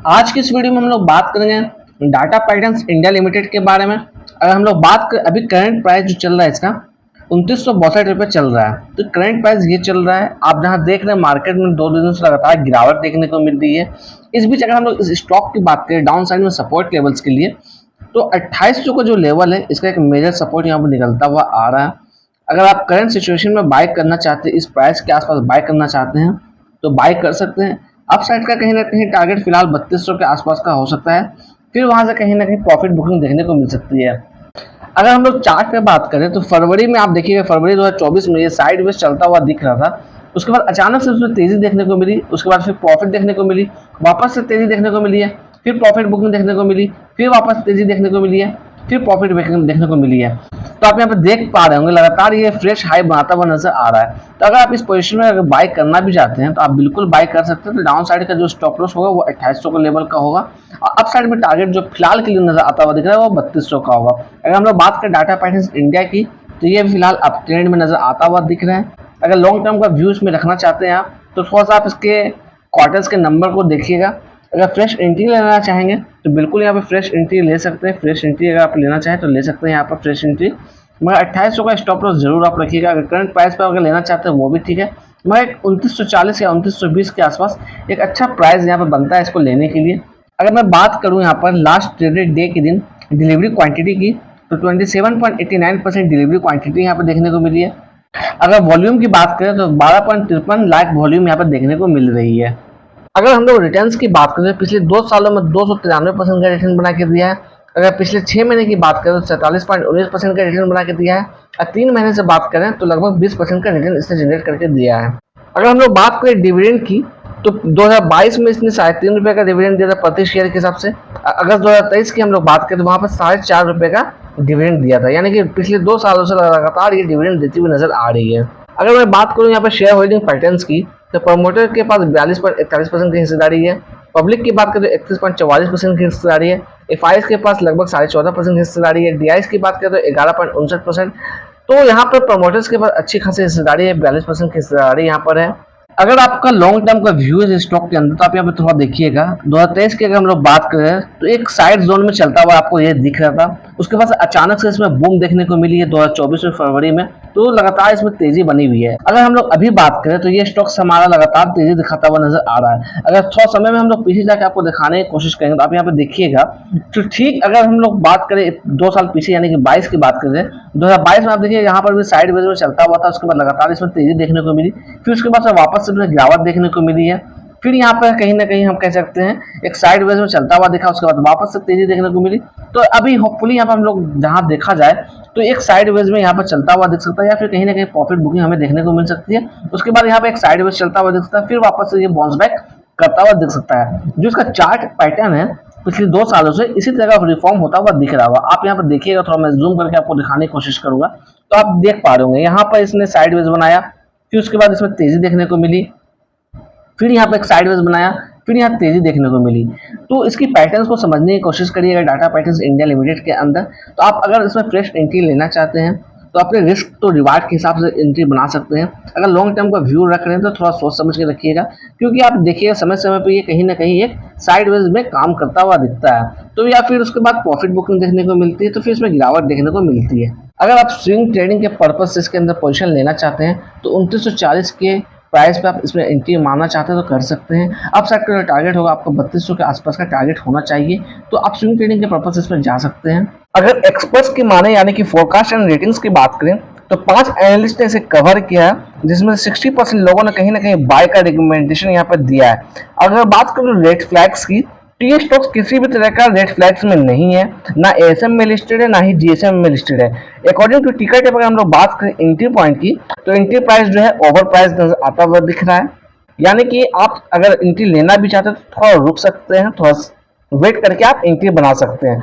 आज की इस वीडियो में हम लोग बात करेंगे डाटा पैटर्न्स इंडिया लिमिटेड के बारे में। अगर हम लोग बात करें अभी करंट प्राइस जो चल रहा है इसका 2962 रुपये चल रहा है। तो करंट प्राइस ये चल रहा है, आप जहां देख रहे हैं मार्केट में 2 दिनों से लगातार गिरावट देखने को मिल रही है। इस बीच अगर हम लोग इस स्टॉक की बात करें डाउन साइड में सपोर्ट लेवल्स के लिए, तो 2800 का जो लेवल है इसका एक मेजर सपोर्ट यहाँ पर निकलता हुआ आ रहा है। अगर आप करंट सिचुएशन में बाय करना चाहते हैं, इस प्राइस के आसपास बाय करना चाहते हैं तो बाय कर सकते हैं। अपसाइड का कहीं ना कहीं टारगेट फिलहाल 3200 के आसपास का हो सकता है, फिर वहां से कहीं ना कहीं प्रॉफिट बुकिंग देखने को मिल सकती है। अगर हम लोग चार्ट पे बात करें तो फरवरी में आप देखिएगा, फरवरी 2024 में ये साइडवेज चलता हुआ दिख रहा था। उसके बाद अचानक से उसमें तेजी देखने को मिली, उसके बाद फिर प्रॉफिट देखने को मिली, वापस से तेजी देखने को मिली है, फिर प्रॉफिट बुकिंग देखने को मिली, फिर वापस तेजी देखने को मिली है, फिर प्रॉफिट बुकिंग देखने को मिली है। तो आप यहाँ पे देख पा रहे होंगे लगातार ये फ्रेश हाई बनाता हुआ नजर आ रहा है। तो अगर आप इस पोजीशन में अगर बाय करना भी चाहते हैं तो आप बिल्कुल बाय कर सकते हैं। तो डाउन साइड का जो स्टॉप लॉस होगा वो 2800 के लेवल का होगा, और अप साइड में टारगेट जो फिलहाल के लिए नजर आता हुआ दिख रहा है वो 3200 का होगा। अगर हम लोग बात करें डाटा पैटर्न्स इंडिया की, तो ये फिलहाल अप ट्रेंड में नजर आता हुआ दिख रहा है। अगर लॉन्ग टर्म का व्यू इसमें रखना चाहते हैं आप, तो थोड़ा सा आप इसके क्वार्टर्स के नंबर को देखिएगा। अगर फ्रेश एंट्री लेना चाहेंगे तो बिल्कुल यहाँ पे फ्रेश एंट्री ले सकते हैं। फ्रेश एंट्री अगर आप लेना चाहें तो ले सकते हैं यहाँ पर फ्रेश एंट्री, मगर 2800 का स्टॉप लॉस जरूर आप रखिएगा। अगर करंट प्राइस पर अगर लेना चाहते हैं वो भी ठीक है, मगर 2940 या 2920 के आसपास एक अच्छा प्राइस यहाँ पर बनता है इसको लेने के लिए। अगर मैं बात करूँ यहाँ पर लास्ट ट्रेडेड डे के दिन डिलीवरी क्वांटिटी की, तो 27.89% डिलीवरी क्वांटिटी यहाँ पर देखने को मिली है। अगर वॉल्यूम की बात करें तो 12.53 लाख वॉल्यूम यहाँ पर देखने को मिल रही है। अगर हम लोग रिटर्न्स की बात करें, पिछले 2 सालों में 293% का रिटर्न बना के दिया है। अगर पिछले 6 महीने की बात करें तो 47.19% का रिटर्न बना के दिया है, और 3 महीने से बात करें तो लगभग 20% का रिटर्न इसने जनरेट करके दिया है। अगर हम लोग बात करें डिविडेंड की, तो 2022 में इसने 3.5 रुपये का डिविडेंड दिया था प्रति शेयर के हिसाब से। अगस्त 2023 की हम लोग बात करें तो वहाँ पर 4.5 रुपये का डिविडेंड दिया था, यानी कि पिछले 2 सालों से लगातार ये डिविडेंड देती हुई नजर आ रही है। अगर मैं बात करूँ यहाँ पर शेयर होल्डिंग पैटर्न्स की, तो प्रमोटर के पास 42.41% की हिस्सेदारी है, पब्लिक की बात करें तो 31.44% की हिस्सेदारी है, एफआईएस के पास लगभग 14.5% हिस्सेदारी है, डीआईएस की बात करें तो 11.59%। तो यहाँ पर प्रमोटर्स के पास अच्छी खासी हिस्सेदारी है, 42% की हिस्सेदारी यहाँ पर है। अगर आपका लॉन्ग टर्म का व्यू है स्टॉक के अंदर, तो आप यहाँ पे थोड़ा देखिएगा। 2023 की अगर हम लोग बात करें तो एक साइड जोन में चलता हुआ आपको ये दिख रहा था, उसके बाद अचानक से इसमें बूम देखने को मिली है 2024 में फरवरी में, तो लगातार इसमें तेजी बनी हुई है। अगर हम लोग अभी बात करें तो ये स्टॉक हमारा लगातार तेजी दिखाता हुआ नजर आ रहा है। अगर थोड़ा समय में हम लोग पीछे जाकर आपको दिखाने की कोशिश करेंगे तो आप यहाँ पे देखिएगा। तो ठीक अगर हम लोग बात करें 2 साल पीछे यानी कि 22 की बात करें, 2022 में आप देखिए यहाँ पर भी साइड वेज में चलता हुआ था, उसके बाद लगातार इसमें तेजी देखने को मिली, फिर उसके बाद वापस से गिरावट देखने को मिली है, फिर यहाँ पर कहीं ना कहीं हम कह सकते हैं एक साइड वेज में चलता हुआ दिखा, उसके बाद वापस से तेजी देखने को मिली। तो अभी होपफुली यहाँ पर हम लोग जहाँ देखा जाए तो एक साइड वेज में यहाँ पर चलता हुआ दिख सकता है, या फिर कहीं ना कहीं प्रॉफिट बुकिंग हमें देखने को मिल सकती है। उसके बाद यहाँ पे एक साइड वेज चलता हुआ दिख सकता है, फिर वापस से ये बाउंस बैक करता हुआ दिख सकता है। जो इसका चार्ट पैटर्न है पिछले 2 सालों से इसी तरह रिफॉर्म होता हुआ दिख रहा होगा। आप यहाँ पर देखिएगा, थोड़ा मैं जूम करके आपको दिखाने की कोशिश करूंगा, तो आप देख पा रहे होंगे यहाँ पर इसने साइड वेज बनाया, फिर उसके बाद इसमें तेजी देखने को मिली, फिर यहाँ पे एक साइडवेज बनाया, फिर यहाँ तेजी देखने को मिली। तो इसकी पैटर्न्स को समझने की कोशिश करिएगा डाटा पैटर्न्स इंडिया लिमिटेड के अंदर। तो आप अगर इसमें फ्रेश एंट्री लेना चाहते हैं तो अपने रिस्क तो रिवार्ड के हिसाब से एंट्री बना सकते हैं। अगर लॉन्ग टर्म का व्यू रख रहे हैं तो थोड़ा सोच समझ के रखिएगा, क्योंकि आप देखिएगा समय समय पर ये कहीं ना कहीं एक साइडवेज में काम करता हुआ दिखता है। तो या फिर उसके बाद प्रॉफिट बुकिंग देखने को मिलती है, तो फिर इसमें गिरावट देखने को मिलती है। अगर आप स्विंग ट्रेडिंग के पर्पज से इसके अंदर पोजिशन लेना चाहते हैं तो 2940 के प्राइस पे आप इसमें एंट्री मारना चाहते हैं तो कर सकते हैं। अब साइड का टारगेट होगा आपको 3200 के आसपास का टारगेट होना चाहिए, तो आप स्विंग ट्रेडिंग के पर्पस इसमें जा सकते हैं। अगर एक्सपर्ट्स की माने यानी कि फोरकास्ट एंड रेटिंग्स की बात करें तो 5 एनालिस्ट ने इसे कवर किया है, जिसमें 60% लोगों ने कहीं ना कहीं बाय का रिकमेंडेशन यहाँ पर दिया है। अगर बात करें रेड फ्लैग्स की, तो ये स्टॉक्स किसी भी तरह का रेड फ्लैग्स में नहीं है, ना एएसएम में लिस्टेड है ना ही जीएसएम में लिस्टेड है। अकॉर्डिंग टू टिकट अगर हम लोग बात करें एंट्री पॉइंट की, तो एंट्री प्राइस जो है ओवर प्राइस नजर आता हुआ दिख रहा है, यानी कि आप अगर एंट्री लेना भी चाहते हैं तो थोड़ा रुक सकते हैं, थोड़ा वेट करके आप एंट्री बना सकते हैं।